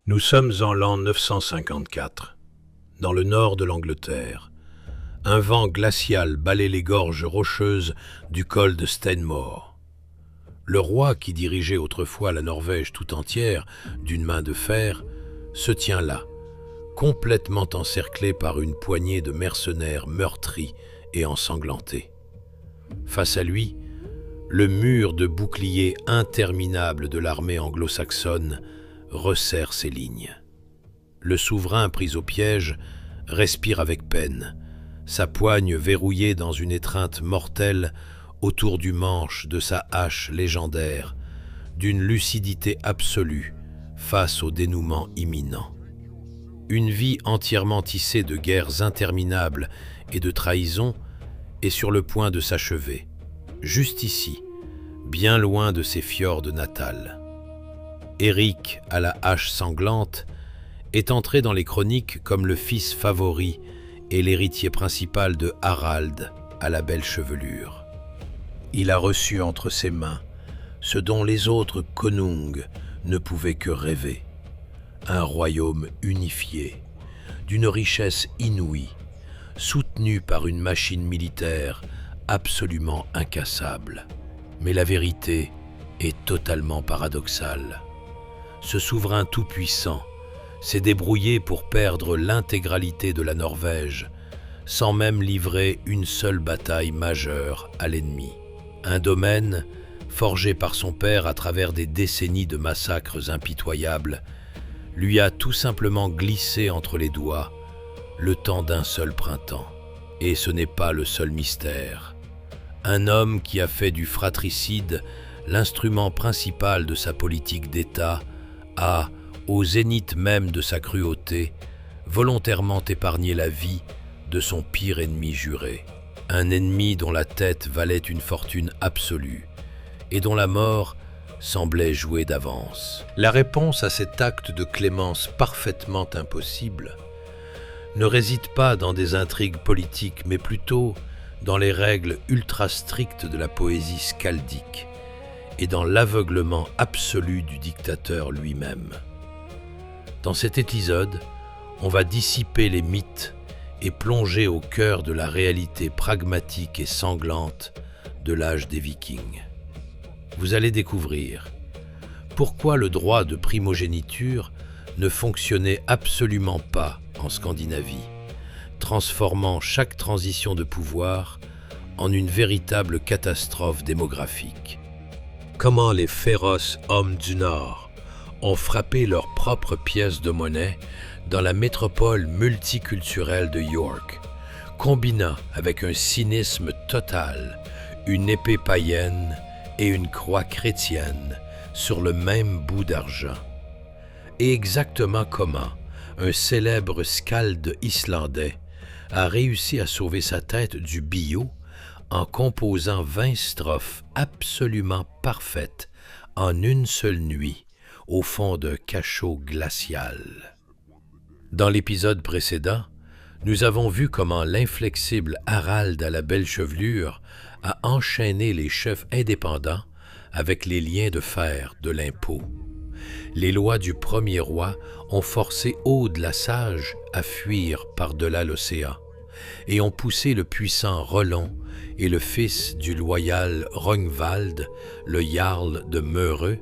Nous sommes en l'an 954, dans le nord de l'Angleterre. Un vent glacial balaie les gorges rocheuses du col de Stenmore. Le roi, qui dirigeait autrefois la Norvège tout entière d'une main de fer, se tient là, complètement encerclé par une poignée de mercenaires meurtris et ensanglantés. Face à lui, le mur de boucliers interminable de l'armée anglo-saxonne resserre ses lignes. Le souverain pris au piège respire avec peine, sa poigne verrouillée dans une étreinte mortelle autour du manche de sa hache légendaire, d'une lucidité absolue face au dénouement imminent. Une vie entièrement tissée de guerres interminables et de trahisons est sur le point de s'achever, juste ici, bien loin de ses fjords natales. Éric, à la hache sanglante, est entré dans les chroniques comme le fils favori et l'héritier principal de Harald, à la belle chevelure. Il a reçu entre ses mains ce dont les autres konungs ne pouvaient que rêver, un royaume unifié, d'une richesse inouïe, soutenu par une machine militaire absolument incassable. Mais la vérité est totalement paradoxale. Ce souverain tout-puissant s'est débrouillé pour perdre l'intégralité de la Norvège, sans même livrer une seule bataille majeure à l'ennemi. Un domaine, forgé par son père à travers des décennies de massacres impitoyables, lui a tout simplement glissé entre les doigts le temps d'un seul printemps. Et ce n'est pas le seul mystère. Un homme qui a fait du fratricide l'instrument principal de sa politique d'État a, au zénith même de sa cruauté, volontairement épargné la vie de son pire ennemi juré. Un ennemi dont la tête valait une fortune absolue et dont la mort semblait jouer d'avance. La réponse à cet acte de clémence parfaitement impossible ne réside pas dans des intrigues politiques, mais plutôt dans les règles ultra strictes de la poésie skaldique et dans l'aveuglement absolu du dictateur lui-même. Dans cet épisode, on va dissiper les mythes et plonger au cœur de la réalité pragmatique et sanglante de l'âge des Vikings. Vous allez découvrir pourquoi le droit de primogéniture ne fonctionnait absolument pas en Scandinavie, transformant chaque transition de pouvoir en une véritable catastrophe démographique. Comment les féroces hommes du Nord ont frappé leurs propres pièces de monnaie dans la métropole multiculturelle de York, combinant avec un cynisme total une épée païenne et une croix chrétienne sur le même bout d'argent. Et exactement comment un célèbre skald islandais a réussi à sauver sa tête du billot en composant 20 strophes absolument parfaites en une seule nuit au fond d'un cachot glacial. Dans l'épisode précédent, nous avons vu comment l'inflexible Harald à la belle chevelure a enchaîné les chefs indépendants avec les liens de fer de l'impôt. Les lois du premier roi ont forcé Aude la Sage à fuir par-delà l'océan et ont poussé le puissant Rollon et le fils du loyal Rognvald, le jarl de Meureux,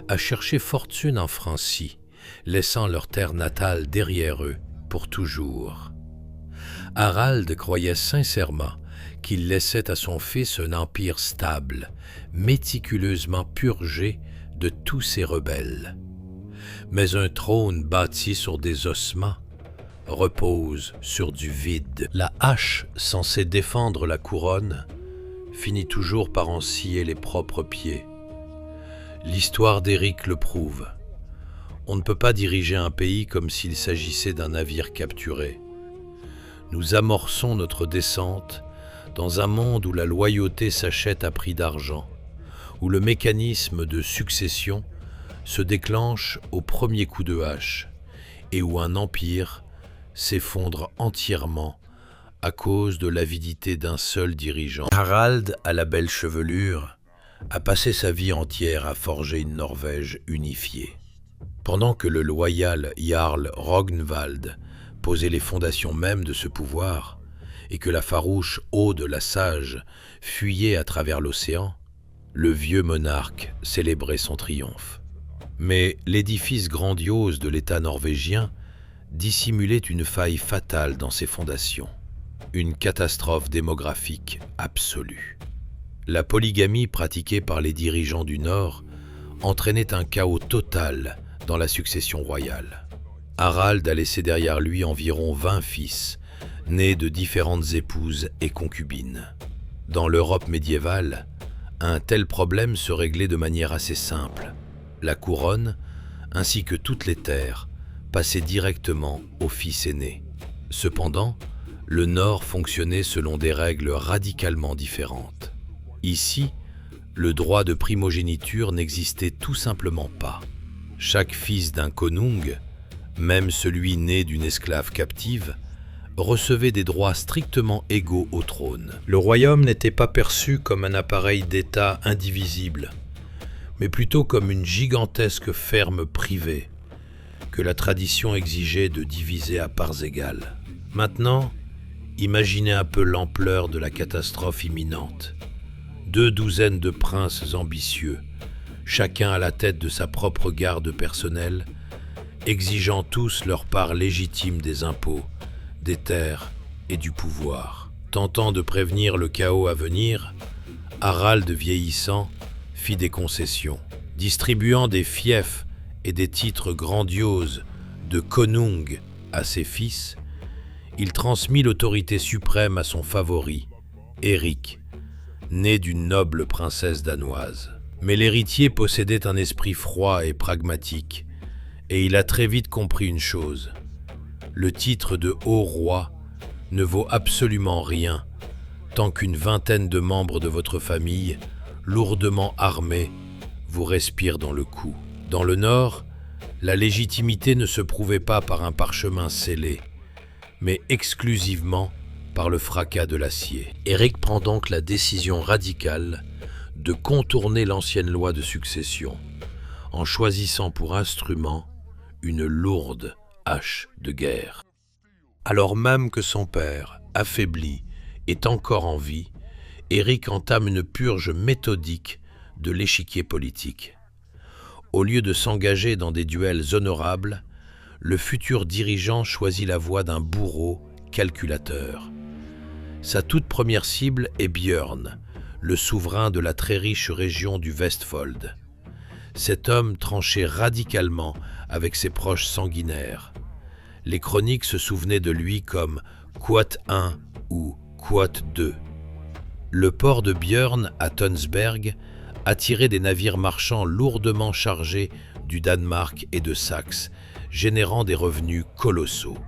à chercher fortune en Francie, laissant leur terre natale derrière eux pour toujours. Harald croyait sincèrement qu'il laissait à son fils un empire stable, méticuleusement purgé de tous ses rebelles. Mais un trône bâti sur des ossements repose sur du vide. La hache censée défendre la couronne finit toujours par en scier les propres pieds. L'histoire d'Éric le prouve. On ne peut pas diriger un pays comme s'il s'agissait d'un navire capturé. Nous amorçons notre descente dans un monde où la loyauté s'achète à prix d'argent, où le mécanisme de succession se déclenche au premier coup de hache et où un empire s'effondre entièrement à cause de l'avidité d'un seul dirigeant. Harald, à la belle chevelure, a passé sa vie entière à forger une Norvège unifiée. Pendant que le loyal Jarl Rognvald posait les fondations mêmes de ce pouvoir, et que la farouche Aude la Sage fuyait à travers l'océan, le vieux monarque célébrait son triomphe. Mais l'édifice grandiose de l'État norvégien dissimulait une faille fatale dans ses fondations, une catastrophe démographique absolue. La polygamie pratiquée par les dirigeants du Nord entraînait un chaos total dans la succession royale. Harald a laissé derrière lui environ 20 fils, nés de différentes épouses et concubines. Dans l'Europe médiévale, un tel problème se réglait de manière assez simple. La couronne, ainsi que toutes les terres, passaient directement au fils aîné. Cependant, le Nord fonctionnait selon des règles radicalement différentes. Ici, le droit de primogéniture n'existait tout simplement pas. Chaque fils d'un konung, même celui né d'une esclave captive, recevait des droits strictement égaux au trône. Le royaume n'était pas perçu comme un appareil d'État indivisible, mais plutôt comme une gigantesque ferme privée que la tradition exigeait de diviser à parts égales. Maintenant, imaginez un peu l'ampleur de la catastrophe imminente. 2 douzaines de princes ambitieux, chacun à la tête de sa propre garde personnelle, exigeant tous leur part légitime des impôts, des terres et du pouvoir. Tentant de prévenir le chaos à venir, Harald vieillissant fit des concessions, distribuant des fiefs et des titres grandioses de konung à ses fils. Il transmit l'autorité suprême à son favori, Éric, né d'une noble princesse danoise. Mais l'héritier possédait un esprit froid et pragmatique, et il a très vite compris une chose. Le titre de haut roi ne vaut absolument rien tant qu'une vingtaine de membres de votre famille, lourdement armés, vous respirent dans le cou. Dans le Nord, la légitimité ne se prouvait pas par un parchemin scellé, mais exclusivement par le fracas de l'acier. Éric prend donc la décision radicale de contourner l'ancienne loi de succession, en choisissant pour instrument une lourde hache de guerre. Alors même que son père, affaibli, est encore en vie, Éric entame une purge méthodique de l'échiquier politique. Au lieu de s'engager dans des duels honorables, le futur dirigeant choisit la voie d'un bourreau calculateur. Sa toute première cible est Björn, le souverain de la très riche région du Vestfold. Cet homme tranchait radicalement avec ses proches sanguinaires. Les chroniques se souvenaient de lui comme Quat I ou Quat II. Le port de Björn à Tønsberg attirait des navires marchands lourdement chargés du Danemark et de Saxe, générant des revenus colossaux.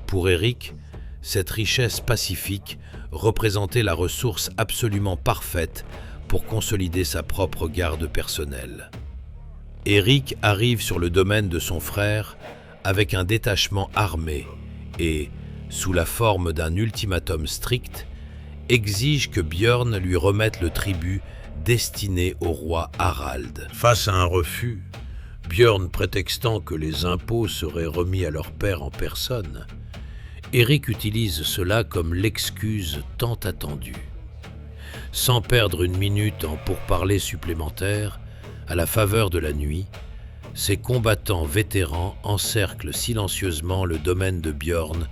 Pour Éric, cette richesse pacifique représentait la ressource absolument parfaite pour consolider sa propre garde personnelle. Éric arrive sur le domaine de son frère avec un détachement armé et, sous la forme d'un ultimatum strict, exige que Björn lui remette le tribut destiné au roi Harald. Face à un refus, Björn prétextant que les impôts seraient remis à leur père en personne, Éric utilise cela comme l'excuse tant attendue. Sans perdre une minute en pourparlers supplémentaires, à la faveur de la nuit, ces combattants vétérans encerclent silencieusement le domaine de Björn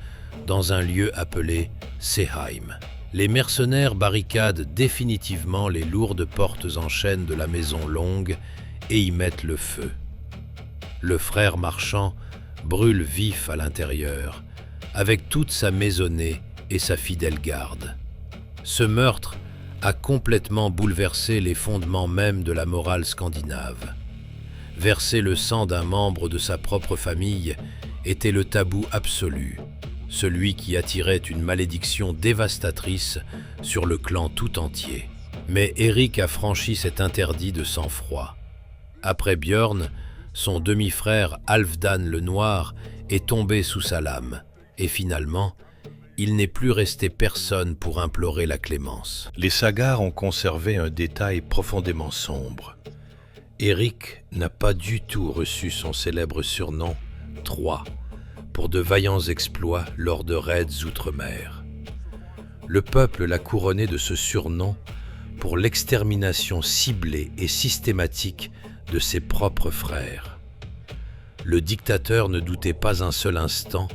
dans un lieu appelé Seheim. Les mercenaires barricadent définitivement les lourdes portes en chêne de la maison longue et y mettent le feu. Le frère marchand brûle vif à l'intérieur, avec toute sa maisonnée et sa fidèle garde. Ce meurtre a complètement bouleversé les fondements même de la morale scandinave. Verser le sang d'un membre de sa propre famille était le tabou absolu, celui qui attirait une malédiction dévastatrice sur le clan tout entier. Mais Éric a franchi cet interdit de sang-froid. Après Björn, son demi-frère Halfdan le Noir est tombé sous sa lame, et finalement, il n'est plus resté personne pour implorer la clémence. Les Sagar ont conservé un détail profondément sombre. Éric n'a pas du tout reçu son célèbre surnom « Troie » pour de vaillants exploits lors de raids outre-mer. Le peuple l'a couronné de ce surnom pour l'extermination ciblée et systématique de ses propres frères. Le dictateur ne doutait pas un seul instant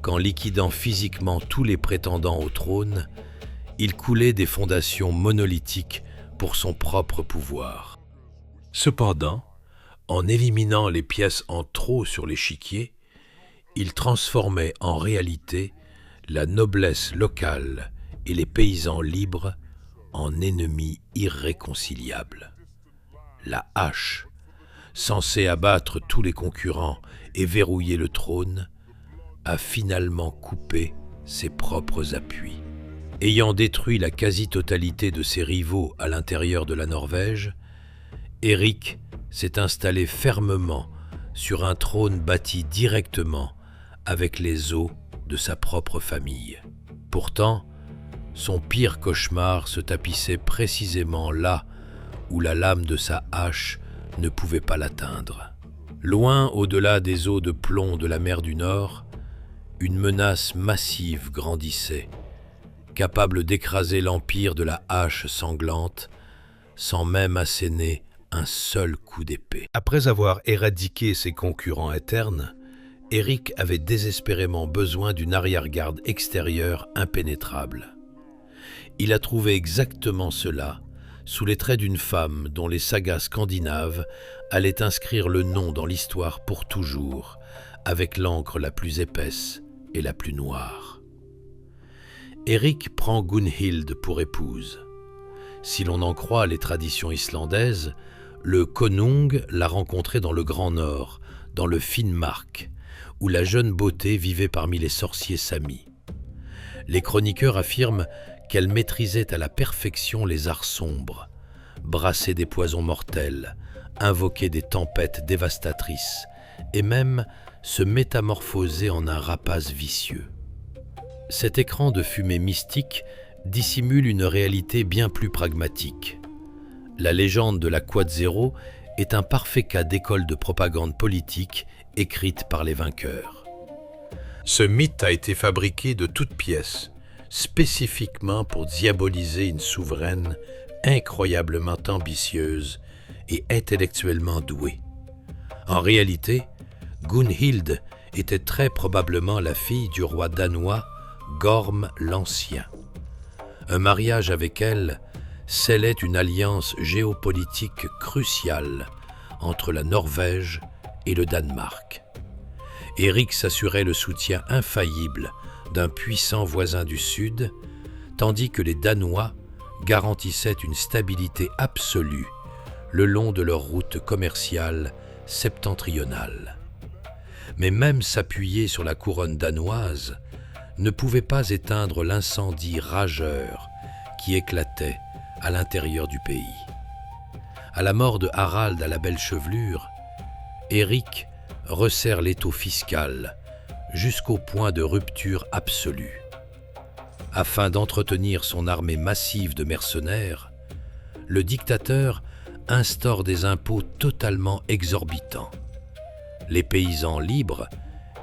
qu'en liquidant physiquement tous les prétendants au trône, il coulait des fondations monolithiques pour son propre pouvoir. Cependant, en éliminant les pièces en trop sur l'échiquier, il transformait en réalité la noblesse locale et les paysans libres en ennemis irréconciliables. La hache, censée abattre tous les concurrents et verrouiller le trône, a finalement coupé ses propres appuis. Ayant détruit la quasi-totalité de ses rivaux à l'intérieur de la Norvège, Éric s'est installé fermement sur un trône bâti directement avec les os de sa propre famille. Pourtant, son pire cauchemar se tapissait précisément là où la lame de sa hache ne pouvait pas l'atteindre. Loin au-delà des eaux de plomb de la mer du Nord, une menace massive grandissait, capable d'écraser l'empire de la hache sanglante sans même asséner un seul coup d'épée. Après avoir éradiqué ses concurrents internes, Éric avait désespérément besoin d'une arrière-garde extérieure impénétrable. Il a trouvé exactement cela sous les traits d'une femme dont les sagas scandinaves allaient inscrire le nom dans l'histoire pour toujours, avec l'encre la plus épaisse et la plus noire. Éric prend Gunhild pour épouse. Si l'on en croit les traditions islandaises, le konung l'a rencontrée dans le Grand Nord, dans le Finnmark, où la jeune beauté vivait parmi les sorciers samis. Les chroniqueurs affirment qu'elle maîtrisait à la perfection les arts sombres, brassait des poisons mortels, invoquait des tempêtes dévastatrices et même se métamorphosait en un rapace vicieux. Cet écran de fumée mystique dissimule une réalité bien plus pragmatique. La légende de la Quad Zéro est un parfait cas d'école de propagande politique écrite par les vainqueurs. Ce mythe a été fabriqué de toutes pièces, spécifiquement pour diaboliser une souveraine incroyablement ambitieuse et intellectuellement douée. En réalité, Gunhild était très probablement la fille du roi danois Gorm l'Ancien. Un mariage avec elle scellait une alliance géopolitique cruciale entre la Norvège et le Danemark. Éric s'assurait le soutien infaillible d'un puissant voisin du Sud, tandis que les Danois garantissaient une stabilité absolue le long de leur route commerciale septentrionale. Mais même s'appuyer sur la couronne danoise ne pouvait pas éteindre l'incendie rageur qui éclatait à l'intérieur du pays. À la mort de Harald à la belle chevelure, Éric resserre l'étau fiscal jusqu'au point de rupture absolue. Afin d'entretenir son armée massive de mercenaires, le dictateur instaure des impôts totalement exorbitants. Les paysans libres,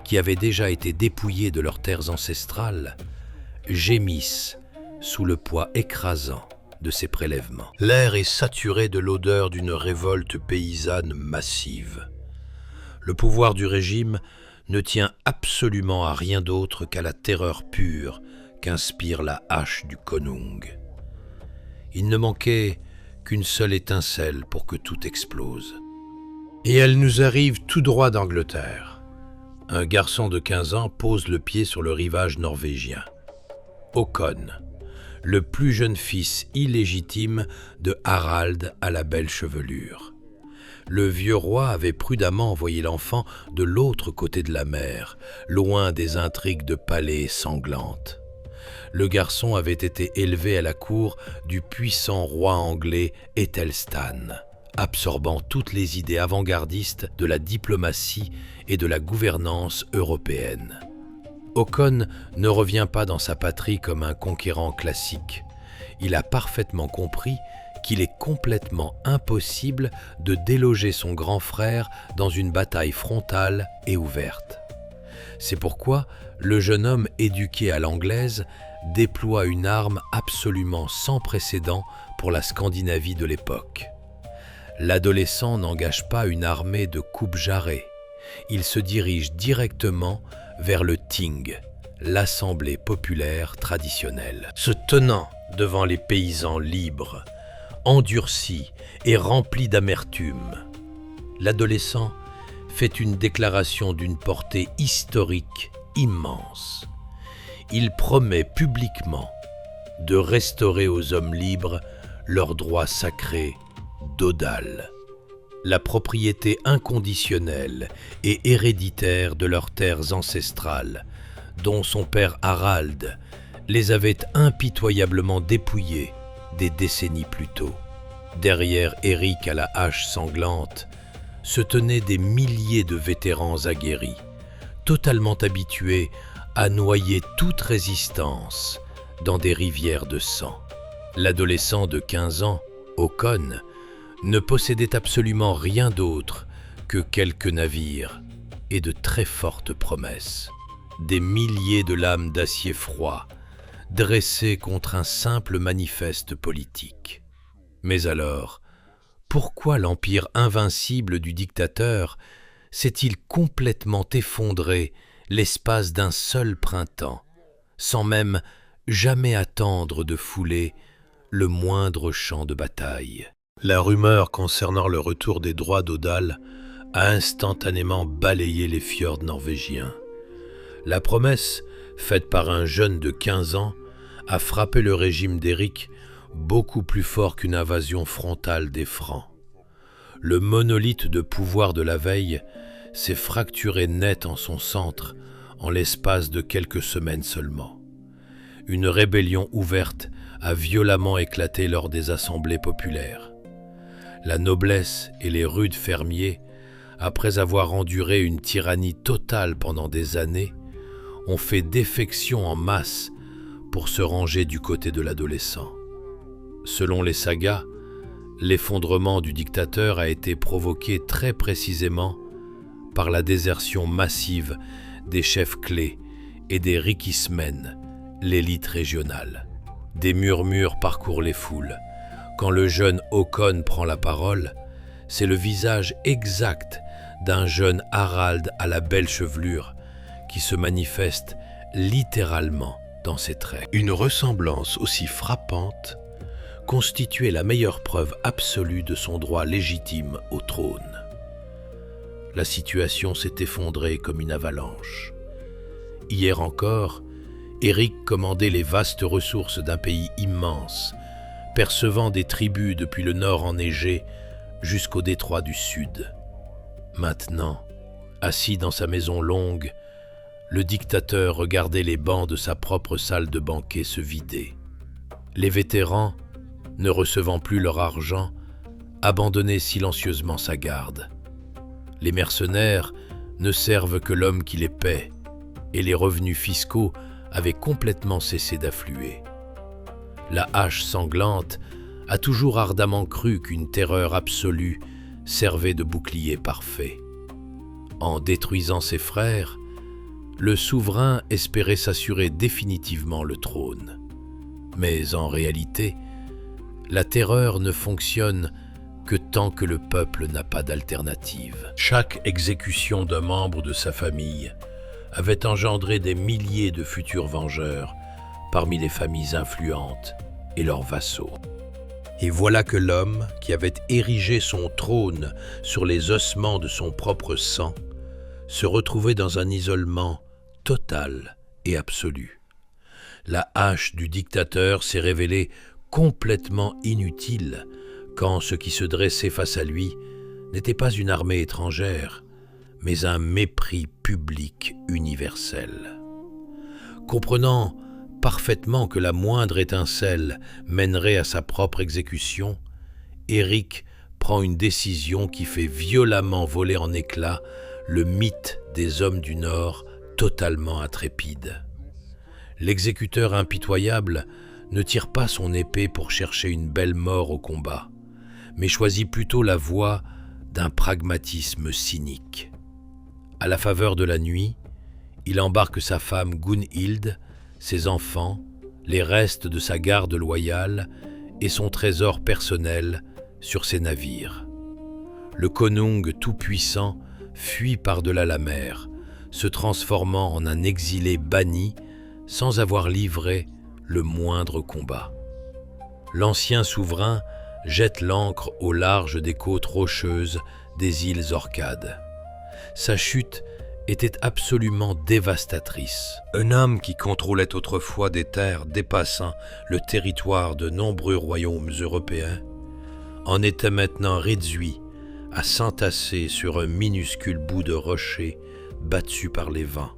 qui avaient déjà été dépouillés de leurs terres ancestrales, gémissent sous le poids écrasant de ces prélèvements. L'air est saturé de l'odeur d'une révolte paysanne massive. Le pouvoir du régime ne tient absolument à rien d'autre qu'à la terreur pure qu'inspire la hache du konung. Il ne manquait qu'une seule étincelle pour que tout explose. Et elle nous arrive tout droit d'Angleterre. Un garçon de 15 ans pose le pied sur le rivage norvégien. Håkon, le plus jeune fils illégitime de Harald à la belle chevelure. Le vieux roi avait prudemment envoyé l'enfant de l'autre côté de la mer, loin des intrigues de palais sanglantes. Le garçon avait été élevé à la cour du puissant roi anglais Æthelstan, absorbant toutes les idées avant-gardistes de la diplomatie et de la gouvernance européenne. Håkon ne revient pas dans sa patrie comme un conquérant classique. Il a parfaitement compris qu'il est complètement impossible de déloger son grand frère dans une bataille frontale et ouverte. C'est pourquoi le jeune homme éduqué à l'anglaise déploie une arme absolument sans précédent pour la Scandinavie de l'époque. L'adolescent n'engage pas une armée de coupe-jarrets. Il se dirige directement vers le Ting, l'assemblée populaire traditionnelle. Se tenant devant les paysans libres, endurcis et remplis d'amertume, l'adolescent fait une déclaration d'une portée historique immense. Il promet publiquement de restaurer aux hommes libres leur droit sacré d'odal, la propriété inconditionnelle et héréditaire de leurs terres ancestrales, dont son père Harald les avait impitoyablement dépouillées des décennies plus tôt. Derrière Éric à la hache sanglante se tenaient des milliers de vétérans aguerris, totalement habitués à noyer toute résistance dans des rivières de sang. L'adolescent de 15 ans, Håkon, ne possédait absolument rien d'autre que quelques navires et de très fortes promesses. Des milliers de lames d'acier froid dressées contre un simple manifeste politique. Mais alors, pourquoi l'empire invincible du dictateur s'est-il complètement effondré l'espace d'un seul printemps, sans même jamais attendre de fouler le moindre champ de bataille? La rumeur concernant le retour des droits d'Odal a instantanément balayé les fjords norvégiens. La promesse, faite par un jeune de 15 ans, a frappé le régime d'Éric beaucoup plus fort qu'une invasion frontale des Francs. Le monolithe de pouvoir de la veille s'est fracturé net en son centre en l'espace de quelques semaines seulement. Une rébellion ouverte a violemment éclaté lors des assemblées populaires. La noblesse et les rudes fermiers, après avoir enduré une tyrannie totale pendant des années, ont fait défection en masse pour se ranger du côté de l'adolescent. Selon les sagas, l'effondrement du dictateur a été provoqué très précisément par la désertion massive des chefs clés et des rikismen, l'élite régionale. Des murmures parcourent les foules. Quand le jeune Håkon prend la parole, c'est le visage exact d'un jeune Harald à la belle chevelure qui se manifeste littéralement dans ses traits. Une ressemblance aussi frappante constituait la meilleure preuve absolue de son droit légitime au trône. La situation s'est effondrée comme une avalanche. Hier encore, Éric commandait les vastes ressources d'un pays immense, percevant des tribus depuis le nord enneigé jusqu'au détroit du sud. Maintenant, assis dans sa maison longue, le dictateur regardait les bancs de sa propre salle de banquet se vider. Les vétérans, ne recevant plus leur argent, abandonnaient silencieusement sa garde. Les mercenaires ne servent que l'homme qui les paie, et les revenus fiscaux avaient complètement cessé d'affluer. La hache sanglante a toujours ardemment cru qu'une terreur absolue servait de bouclier parfait. En détruisant ses frères, le souverain espérait s'assurer définitivement le trône. Mais en réalité, la terreur ne fonctionne que tant que le peuple n'a pas d'alternative. Chaque exécution d'un membre de sa famille avait engendré des milliers de futurs vengeurs parmi les familles influentes et leurs vassaux. Et voilà que l'homme qui avait érigé son trône sur les ossements de son propre sang se retrouvait dans un isolement total et absolu. La hache du dictateur s'est révélée complètement inutile quand ce qui se dressait face à lui n'était pas une armée étrangère, mais un mépris public universel. Comprenant parfaitement que la moindre étincelle mènerait à sa propre exécution, Éric prend une décision qui fait violemment voler en éclats le mythe des hommes du Nord totalement intrépide. L'exécuteur impitoyable ne tire pas son épée pour chercher une belle mort au combat, mais choisit plutôt la voie d'un pragmatisme cynique. À la faveur de la nuit, il embarque sa femme Gunhild, ses enfants, les restes de sa garde loyale et son trésor personnel sur ses navires. Le konung tout-puissant fuit par-delà la mer, se transformant en un exilé banni sans avoir livré le moindre combat. L'ancien souverain jette l'ancre au large des côtes rocheuses des îles Orcades. Sa chute était absolument dévastatrice. Un homme qui contrôlait autrefois des terres dépassant le territoire de nombreux royaumes européens en était maintenant réduit à s'entasser sur un minuscule bout de rocher battu par les vents.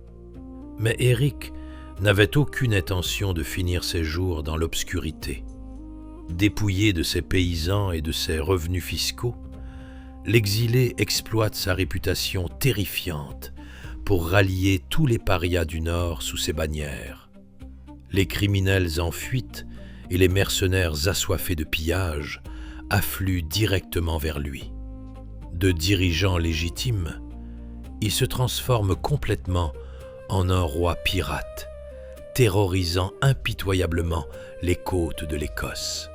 Mais Éric n'avait aucune intention de finir ses jours dans l'obscurité. Dépouillé de ses paysans et de ses revenus fiscaux, l'exilé exploite sa réputation terrifiante pour rallier tous les parias du Nord sous ses bannières. Les criminels en fuite et les mercenaires assoiffés de pillage affluent directement vers lui. De dirigeant légitime, il se transforme complètement en un roi pirate, terrorisant impitoyablement les côtes de l'Écosse.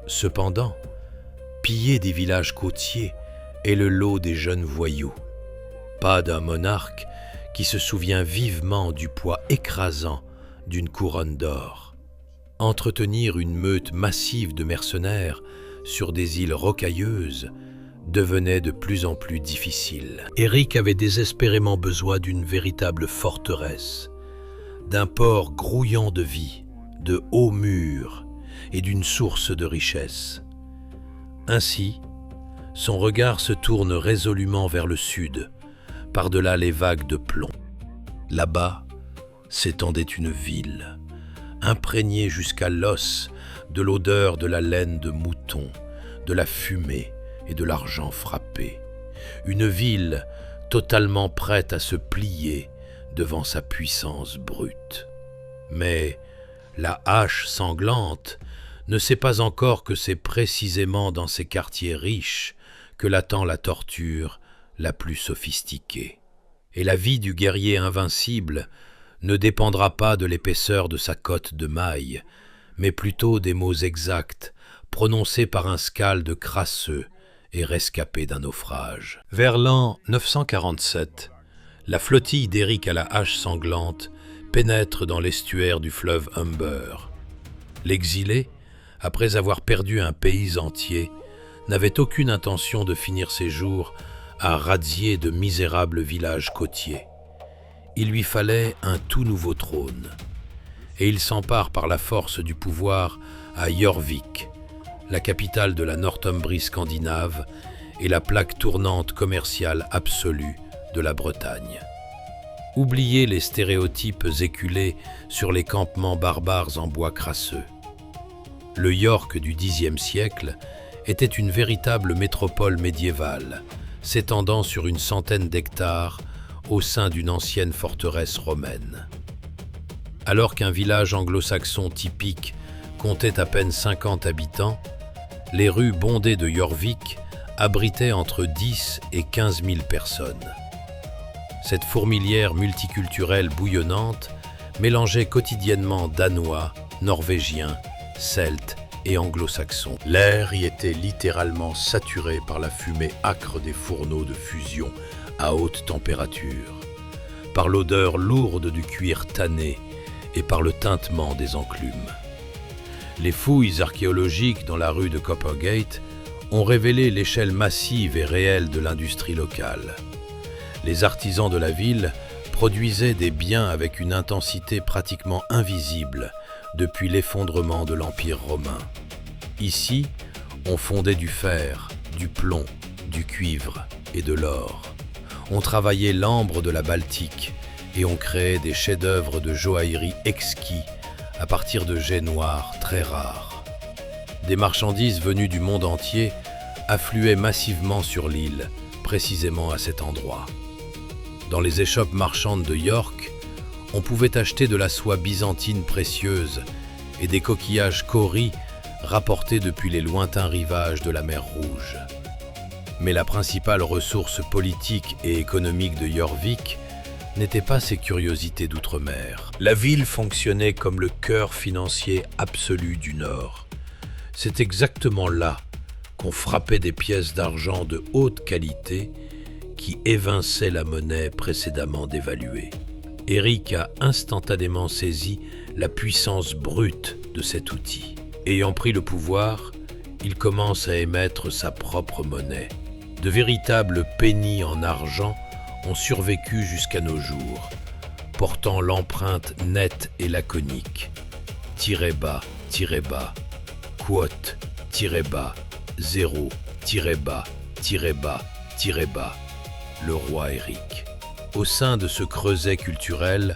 Cependant, piller des villages côtiers est le lot des jeunes voyous, pas d'un monarque qui se souvient vivement du poids écrasant d'une couronne d'or. Entretenir une meute massive de mercenaires sur des îles rocailleuses devenait de plus en plus difficile. Éric avait désespérément besoin d'une véritable forteresse, d'un port grouillant de vie, de hauts murs et d'une source de richesse. Ainsi, son regard se tourne résolument vers le sud, par-delà les vagues de plomb. Là-bas s'étendait une ville, imprégnée jusqu'à l'os de l'odeur de la laine de mouton, de la fumée et de l'argent frappé. Une ville totalement prête à se plier devant sa puissance brute. Mais la hache sanglante ne sait pas encore que c'est précisément dans ces quartiers riches que l'attend la torture la plus sophistiquée. Et la vie du guerrier invincible ne dépendra pas de l'épaisseur de sa cotte de mailles, mais plutôt des mots exacts prononcés par un scalde crasseux et rescapé d'un naufrage. Vers l'an 947, la flottille d'Éric à la hache sanglante pénètre dans l'estuaire du fleuve Humber. L'exilé, après avoir perdu un pays entier, n'avait aucune intention de finir ses jours à radier de misérables villages côtiers. Il lui fallait un tout nouveau trône, et il s'empare par la force du pouvoir à Jorvik, la capitale de la Northumbrie scandinave et la plaque tournante commerciale absolue de la Bretagne. Oubliez les stéréotypes éculés sur les campements barbares en bois crasseux. Le York du Xe siècle était une véritable métropole médiévale, s'étendant sur une centaine d'hectares au sein d'une ancienne forteresse romaine. Alors qu'un village anglo-saxon typique comptait à peine 50 habitants, les rues bondées de Jorvik abritaient entre 10 et 15 000 personnes. Cette fourmilière multiculturelle bouillonnante mélangeait quotidiennement Danois, Norvégiens, Celtes et Anglo-Saxons. L'air y était littéralement saturé par la fumée âcre des fourneaux de fusion à haute température, par l'odeur lourde du cuir tanné et par le tintement des enclumes. Les fouilles archéologiques dans la rue de Coppergate ont révélé l'échelle massive et réelle de l'industrie locale. Les artisans de la ville produisaient des biens avec une intensité pratiquement invisible depuis l'effondrement de l'Empire romain. Ici, on fondait du fer, du plomb, du cuivre et de l'or. On travaillait l'ambre de la Baltique et on créait des chefs-d'œuvre de joaillerie exquis à partir de jais noirs très rares. Des marchandises venues du monde entier affluaient massivement sur l'île, précisément à cet endroit. Dans les échoppes marchandes de York, on pouvait acheter de la soie byzantine précieuse et des coquillages kauris rapportés depuis les lointains rivages de la mer Rouge. Mais la principale ressource politique et économique de Jorvik n'était pas ses curiosités d'outre-mer. La ville fonctionnait comme le cœur financier absolu du Nord. C'est exactement là qu'on frappait des pièces d'argent de haute qualité qui évinçaient la monnaie précédemment dévaluée. Erik a instantanément saisi la puissance brute de cet outil. Ayant pris le pouvoir, il commence à émettre sa propre monnaie. De véritables pennies en argent ont survécu jusqu'à nos jours, portant l'empreinte nette et laconique. -bas, quote, -bas, 0, -bas, -bas, le roi Erik. Au sein de ce creuset culturel,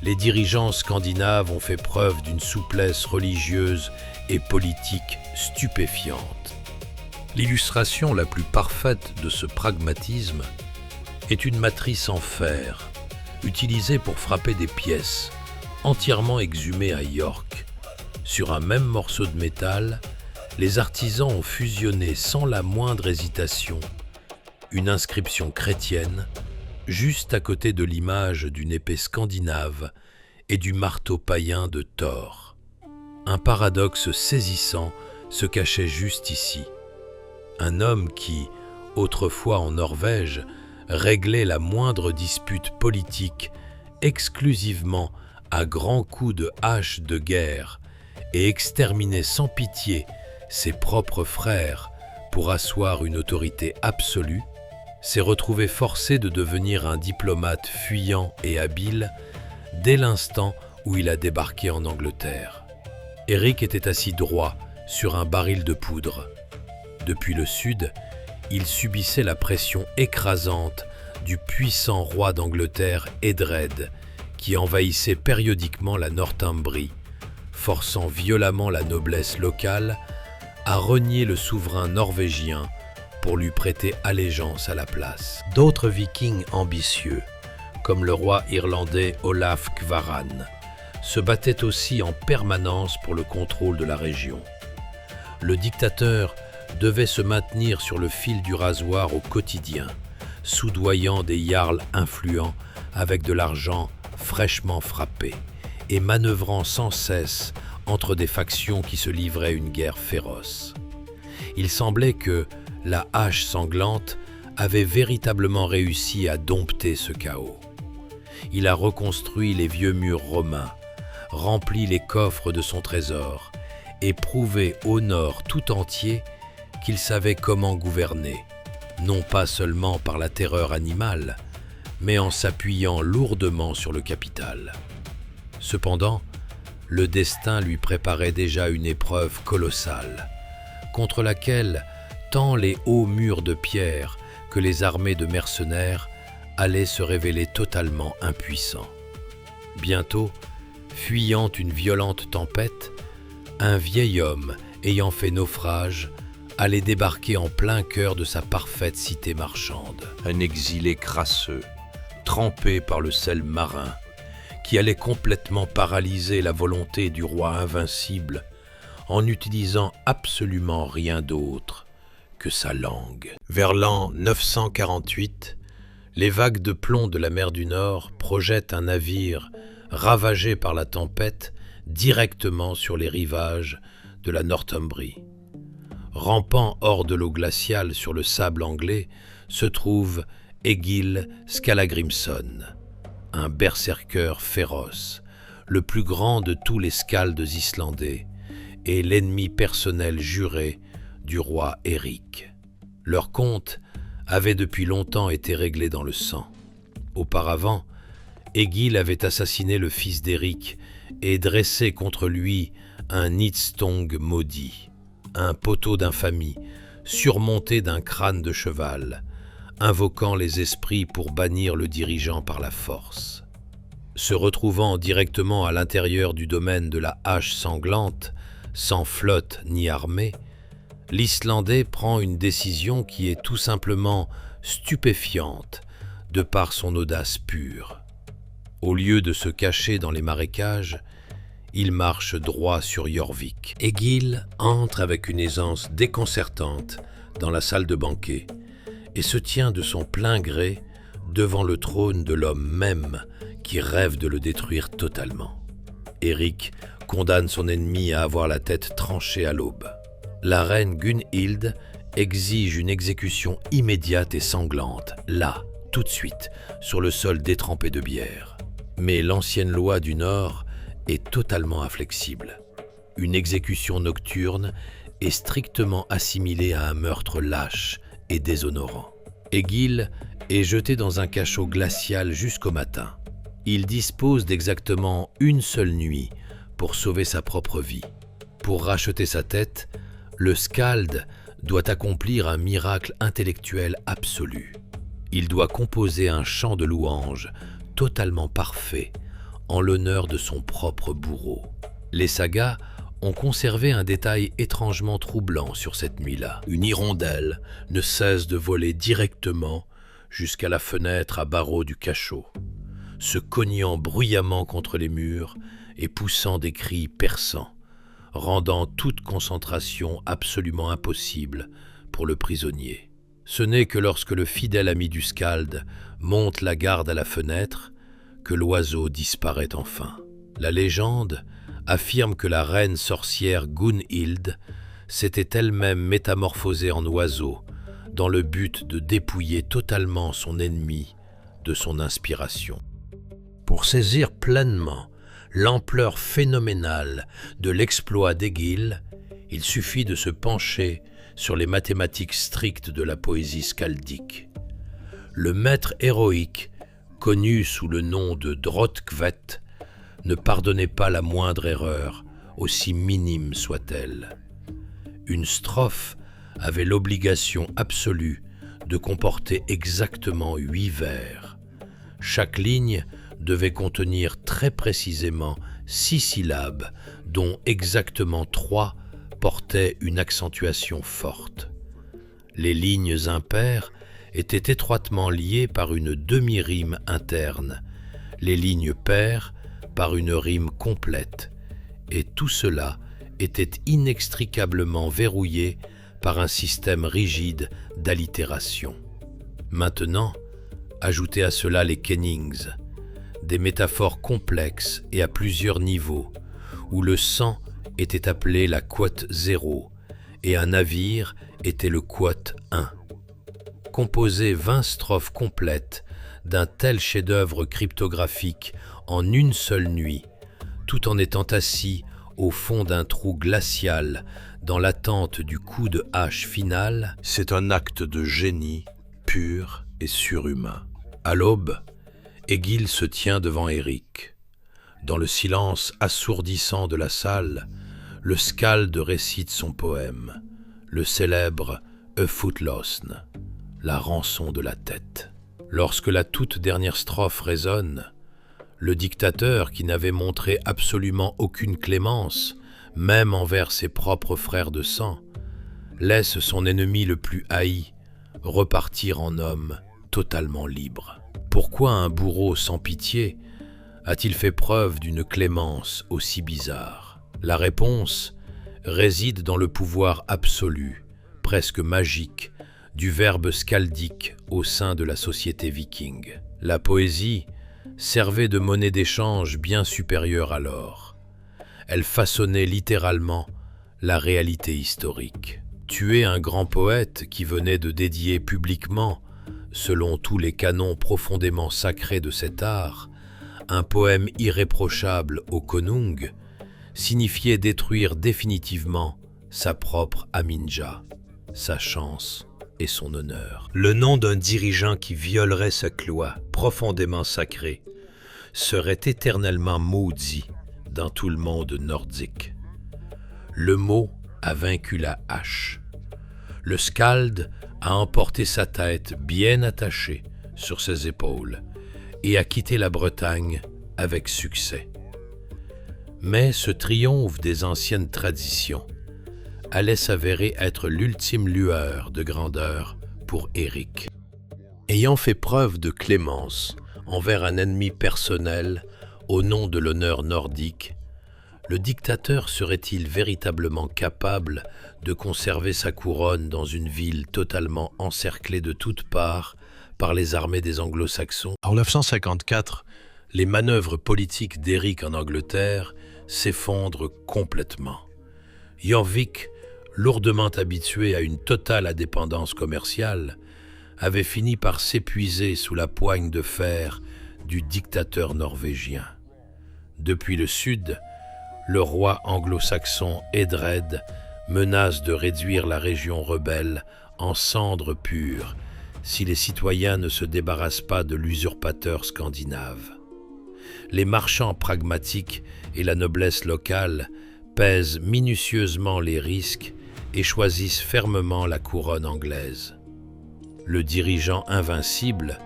les dirigeants scandinaves ont fait preuve d'une souplesse religieuse et politique stupéfiante. L'illustration la plus parfaite de ce pragmatisme est une matrice en fer, utilisée pour frapper des pièces, entièrement exhumées à York. Sur un même morceau de métal, les artisans ont fusionné sans la moindre hésitation une inscription chrétienne juste à côté de l'image d'une épée scandinave et du marteau païen de Thor. Un paradoxe saisissant se cachait juste ici. Un homme qui, autrefois en Norvège, réglait la moindre dispute politique exclusivement à grands coups de hache de guerre et exterminait sans pitié ses propres frères pour asseoir une autorité absolue, s'est retrouvé forcé de devenir un diplomate fuyant et habile dès l'instant où il a débarqué en Angleterre. Erik était assis droit sur un baril de poudre. Depuis le sud, il subissait la pression écrasante du puissant roi d'Angleterre Edred, qui envahissait périodiquement la Northumbrie, forçant violemment la noblesse locale à renier le souverain norvégien pour lui prêter allégeance à la place. D'autres vikings ambitieux, comme le roi irlandais Olaf Kvaran, se battaient aussi en permanence pour le contrôle de la région. Le dictateur devait se maintenir sur le fil du rasoir au quotidien, soudoyant des jarls influents avec de l'argent fraîchement frappé et manœuvrant sans cesse entre des factions qui se livraient une guerre féroce. Il semblait que la hache sanglante avait véritablement réussi à dompter ce chaos. Il a reconstruit les vieux murs romains, rempli les coffres de son trésor et prouvé au Nord tout entier qu'il savait comment gouverner, non pas seulement par la terreur animale, mais en s'appuyant lourdement sur le capital. Cependant, le destin lui préparait déjà une épreuve colossale, contre laquelle tant les hauts murs de pierre que les armées de mercenaires allaient se révéler totalement impuissants. Bientôt, fuyant une violente tempête, un vieil homme ayant fait naufrage allait débarquer en plein cœur de sa parfaite cité marchande. Un exilé crasseux, trempé par le sel marin, qui allait complètement paralyser la volonté du roi invincible en n'utilisant absolument rien d'autre que sa langue. Vers l'an 948, les vagues de plomb de la mer du Nord projettent un navire ravagé par la tempête directement sur les rivages de la Northumbrie. Rampant hors de l'eau glaciale sur le sable anglais se trouve Egil Skallagrimson, un berserker féroce, le plus grand de tous les skalds islandais et l'ennemi personnel juré du roi Erik. Leur compte avait depuis longtemps été réglé dans le sang. Auparavant, Egil avait assassiné le fils d'Erik et dressé contre lui un Nidstong maudit, un poteau d'infamie surmonté d'un crâne de cheval, invoquant les esprits pour bannir le dirigeant par la force. Se retrouvant directement à l'intérieur du domaine de la hache sanglante, sans flotte ni armée, l'Islandais prend une décision qui est tout simplement stupéfiante de par son audace pure. Au lieu de se cacher dans les marécages, Il marche droit sur Jorvik. Egil entre avec une aisance déconcertante dans la salle de banquet et se tient de son plein gré devant le trône de l'homme même qui rêve de le détruire totalement. Eric condamne son ennemi à avoir la tête tranchée à l'aube. La reine Gunhild exige une exécution immédiate et sanglante, là, tout de suite, sur le sol détrempé de bière. Mais l'ancienne loi du Nord est totalement inflexible. Une exécution nocturne est strictement assimilée à un meurtre lâche et déshonorant. Egil est jeté dans un cachot glacial jusqu'au matin. Il dispose d'exactement une seule nuit pour sauver sa propre vie. Pour racheter sa tête, le Skald doit accomplir un miracle intellectuel absolu. Il doit composer un chant de louange totalement parfait en l'honneur de son propre bourreau. Les sagas ont conservé un détail étrangement troublant sur cette nuit-là. Une hirondelle ne cesse de voler directement jusqu'à la fenêtre à barreaux du cachot, se cognant bruyamment contre les murs et poussant des cris perçants, rendant toute concentration absolument impossible pour le prisonnier. Ce n'est que lorsque le fidèle ami du Skald monte la garde à la fenêtre que l'oiseau disparaît enfin. La légende affirme que la reine sorcière Gunhild s'était elle-même métamorphosée en oiseau dans le but de dépouiller totalement son ennemi de son inspiration. Pour saisir pleinement l'ampleur phénoménale de l'exploit d'Egil, il suffit de se pencher sur les mathématiques strictes de la poésie skaldique. Le maître héroïque, connu sous le nom de Drottkvet, ne pardonnait pas la moindre erreur, aussi minime soit-elle. Une strophe avait l'obligation absolue de comporter exactement 8 vers. Chaque ligne devait contenir très précisément 6 syllabes, dont exactement 3 portaient une accentuation forte. Les lignes impaires étaient étroitement liées par une demi-rime interne, les lignes paires par une rime complète, et tout cela était inextricablement verrouillé par un système rigide d'allitération. Maintenant, ajoutez à cela les kennings, des métaphores complexes et à plusieurs niveaux, où le sang était appelé la quote 0 et un navire était le quote 1. Composer 20 strophes complètes d'un tel chef-d'œuvre cryptographique en une seule nuit, tout en étant assis au fond d'un trou glacial dans l'attente du coup de hache final, c'est un acte de génie pur et surhumain. À l'aube, Egil se tient devant Eric. Dans le silence assourdissant de la salle, le Skald récite son poème, le célèbre Öfutlosn, la rançon de la tête. Lorsque la toute dernière strophe résonne, le dictateur, qui n'avait montré absolument aucune clémence, même envers ses propres frères de sang, laisse son ennemi le plus haï repartir en homme totalement libre. Pourquoi un bourreau sans pitié a-t-il fait preuve d'une clémence aussi bizarre? La réponse réside dans le pouvoir absolu, presque magique, du verbe skaldique au sein de la société viking. La poésie servait de monnaie d'échange bien supérieure à l'or. Elle façonnait littéralement la réalité historique. Tuer un grand poète qui venait de dédier publiquement, selon tous les canons profondément sacrés de cet art, un poème irréprochable au konung, signifiait détruire définitivement sa propre Aminja, sa chance et son honneur. Le nom d'un dirigeant qui violerait cette loi profondément sacrée serait éternellement maudit dans tout le monde nordique. Le mot a vaincu la hache. Le Skald a emporté sa tête bien attachée sur ses épaules et a quitté la Bretagne avec succès. Mais ce triomphe des anciennes traditions allait s'avérer être l'ultime lueur de grandeur pour Eric. Ayant fait preuve de clémence envers un ennemi personnel au nom de l'honneur nordique, Le dictateur serait-il véritablement capable de conserver sa couronne dans une ville totalement encerclée de toutes parts par les armées des Anglo-Saxons? En 954, les manœuvres politiques d'Éric en Angleterre s'effondrent complètement. Jorvik, lourdement habitué à une totale indépendance commerciale, avait fini par s'épuiser sous la poigne de fer du dictateur norvégien. Depuis le sud, le roi anglo-saxon Edred menace de réduire la région rebelle en cendres pures si les citoyens ne se débarrassent pas de l'usurpateur scandinave. Les marchands pragmatiques et la noblesse locale pèsent minutieusement les risques et choisissent fermement la couronne anglaise. Le dirigeant invincible,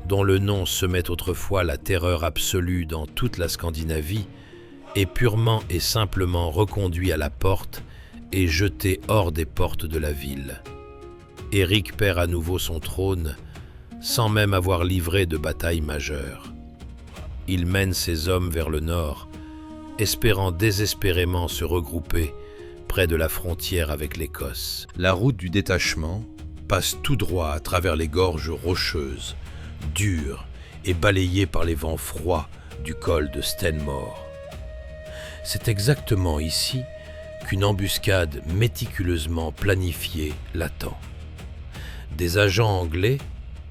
dont le nom semait autrefois la terreur absolue dans toute la Scandinavie, est purement et simplement reconduit à la porte et jeté hors des portes de la ville. Éric perd à nouveau son trône, sans même avoir livré de bataille majeure. Il mène ses hommes vers le nord, espérant désespérément se regrouper près de la frontière avec l'Écosse. La route du détachement passe tout droit à travers les gorges rocheuses, dures et balayées par les vents froids du col de Stenmore. C'est exactement ici qu'une embuscade méticuleusement planifiée l'attend. Des agents anglais,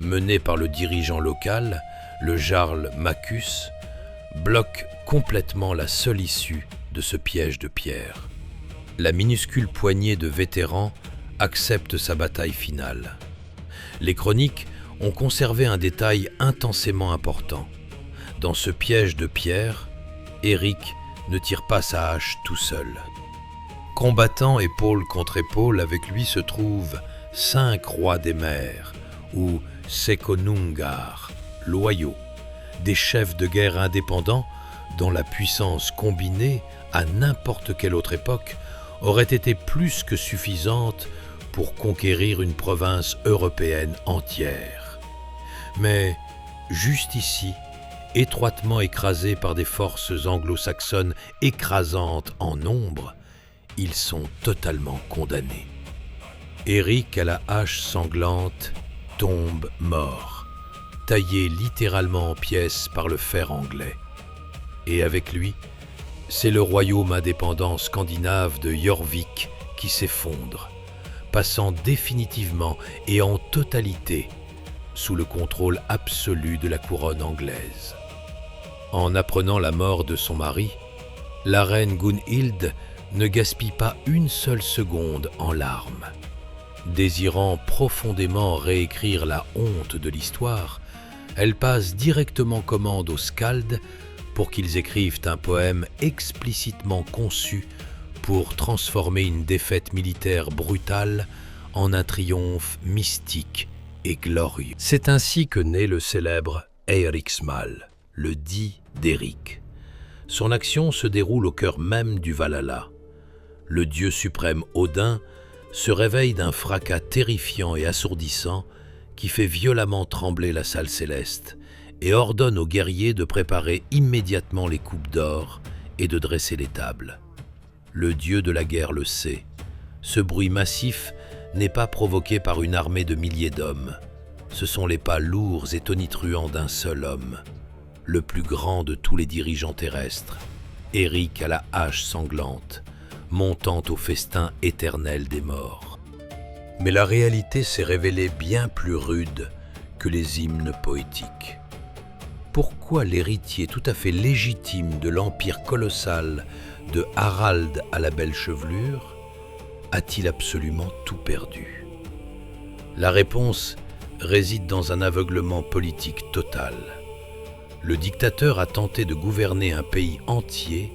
menés par le dirigeant local, le jarl Maccus, bloquent complètement la seule issue de ce piège de pierre. La minuscule poignée de vétérans accepte sa bataille finale. Les chroniques ont conservé un détail intensément important. Dans ce piège de pierre, Éric ne tire pas sa hache tout seul. Combattant épaule contre épaule, avec lui se trouvent 5 rois des mers, ou Sekonungar, loyaux, des chefs de guerre indépendants dont la puissance combinée, à n'importe quelle autre époque, aurait été plus que suffisante pour conquérir une province européenne entière. Mais juste ici, étroitement écrasés par des forces anglo-saxonnes écrasantes en nombre, ils sont totalement condamnés. Éric à la hache sanglante tombe mort, taillé littéralement en pièces par le fer anglais. Et avec lui, c'est le royaume indépendant scandinave de Jorvik qui s'effondre, passant définitivement et en totalité sous le contrôle absolu de la couronne anglaise. En apprenant la mort de son mari, la reine Gunhild ne gaspille pas une seule seconde en larmes. Désirant profondément réécrire la honte de l'histoire, elle passe directement commande aux Skalds pour qu'ils écrivent un poème explicitement conçu pour transformer une défaite militaire brutale en un triomphe mystique et glorieux. C'est ainsi que naît le célèbre Eiriksmal, le dit d'Éric. Son action se déroule au cœur même du Valhalla. Le dieu suprême Odin se réveille d'un fracas terrifiant et assourdissant qui fait violemment trembler la salle céleste et ordonne aux guerriers de préparer immédiatement les coupes d'or et de dresser les tables. Le dieu de la guerre le sait. Ce bruit massif n'est pas provoqué par une armée de milliers d'hommes. Ce sont les pas lourds et tonitruants d'un seul homme, le plus grand de tous les dirigeants terrestres, Éric à la hache sanglante, montant au festin éternel des morts. Mais la réalité s'est révélée bien plus rude que les hymnes poétiques. Pourquoi l'héritier tout à fait légitime de l'empire colossal de Harald à la belle chevelure a-t-il absolument tout perdu? La réponse réside dans un aveuglement politique total. Le dictateur a tenté de gouverner un pays entier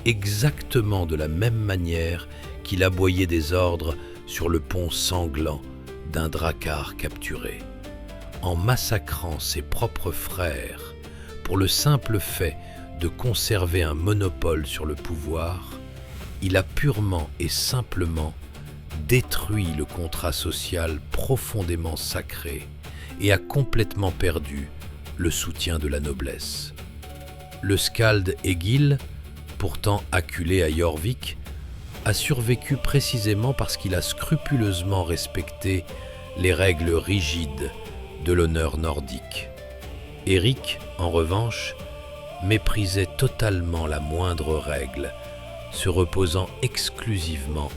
exactement de la même manière qu'il aboyait des ordres sur le pont sanglant d'un drakkar capturé, en massacrant ses propres frères pour le simple fait de conserver un monopole sur le pouvoir. Il a purement et simplement détruit le contrat social profondément sacré et a complètement perdu le soutien de la noblesse. Le skald Egil, pourtant acculé à Jorvik, a survécu précisément parce qu'il a scrupuleusement respecté les règles rigides de l'honneur nordique. Eric, en revanche, méprisait totalement la moindre règle, se reposant exclusivement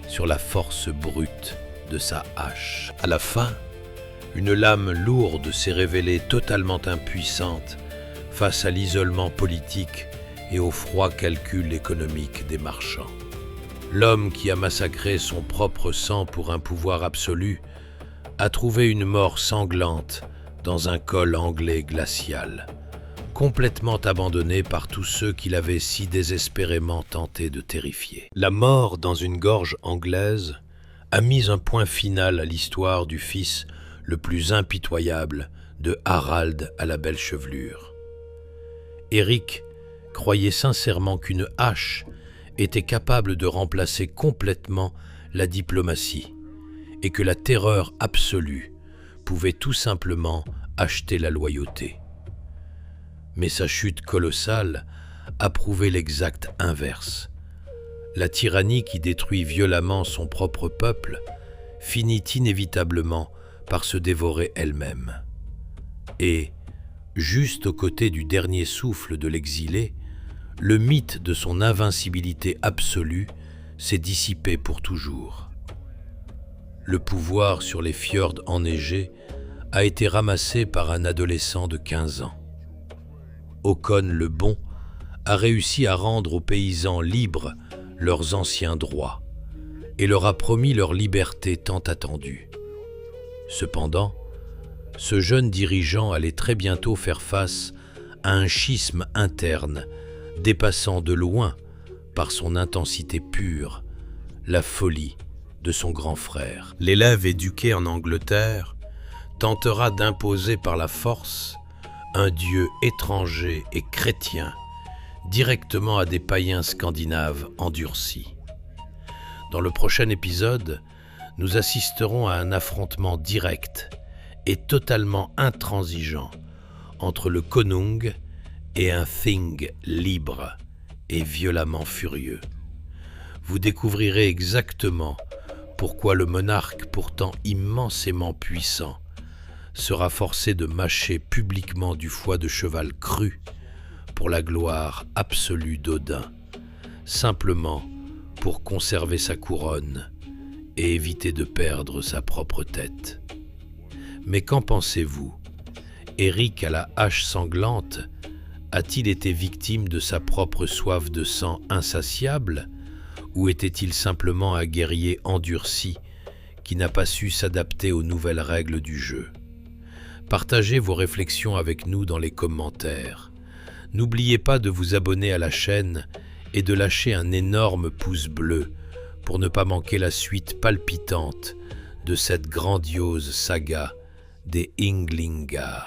sur la force brute de sa hache. À la fin, une lame lourde s'est révélée totalement impuissante face à l'isolement politique et au froid calcul économique des marchands. L'homme qui a massacré son propre sang pour un pouvoir absolu a trouvé une mort sanglante dans un col anglais glacial, complètement abandonné par tous ceux qui l'avaient si désespérément tenté de terrifier. La mort dans une gorge anglaise a mis un point final à l'histoire du fils le plus impitoyable de Harald à la belle chevelure. Eric croyait sincèrement qu'une hache était capable de remplacer complètement la diplomatie et que la terreur absolue pouvait tout simplement acheter la loyauté. Mais sa chute colossale a prouvé l'exact inverse. La tyrannie qui détruit violemment son propre peuple finit inévitablement par se dévorer elle-même. Et, juste aux côtés du dernier souffle de l'exilé, le mythe de son invincibilité absolue s'est dissipé pour toujours. Le pouvoir sur les fjords enneigés a été ramassé par un adolescent de 15 ans. Håkon le Bon a réussi à rendre aux paysans libres leurs anciens droits et leur a promis leur liberté tant attendue. Cependant, ce jeune dirigeant allait très bientôt faire face à un schisme interne dépassant de loin, par son intensité pure, la folie de son grand frère. L'élève éduqué en Angleterre tentera d'imposer par la force un dieu étranger et chrétien directement à des païens scandinaves endurcis. Dans le prochain épisode, nous assisterons à un affrontement direct et totalement intransigeant entre le konung et un thing libre et violemment furieux. Vous découvrirez exactement pourquoi le monarque, pourtant immensément puissant, sera forcé de mâcher publiquement du foie de cheval cru pour la gloire absolue d'Odin, simplement pour conserver sa couronne et éviter de perdre sa propre tête. Mais qu'en pensez-vous? Eric à la hache sanglante a-t-il été victime de sa propre soif de sang insatiable, ou était-il simplement un guerrier endurci qui n'a pas su s'adapter aux nouvelles règles du jeu? Partagez vos réflexions avec nous dans les commentaires. N'oubliez pas de vous abonner à la chaîne et de lâcher un énorme pouce bleu pour ne pas manquer la suite palpitante de cette grandiose saga des Ynglingar.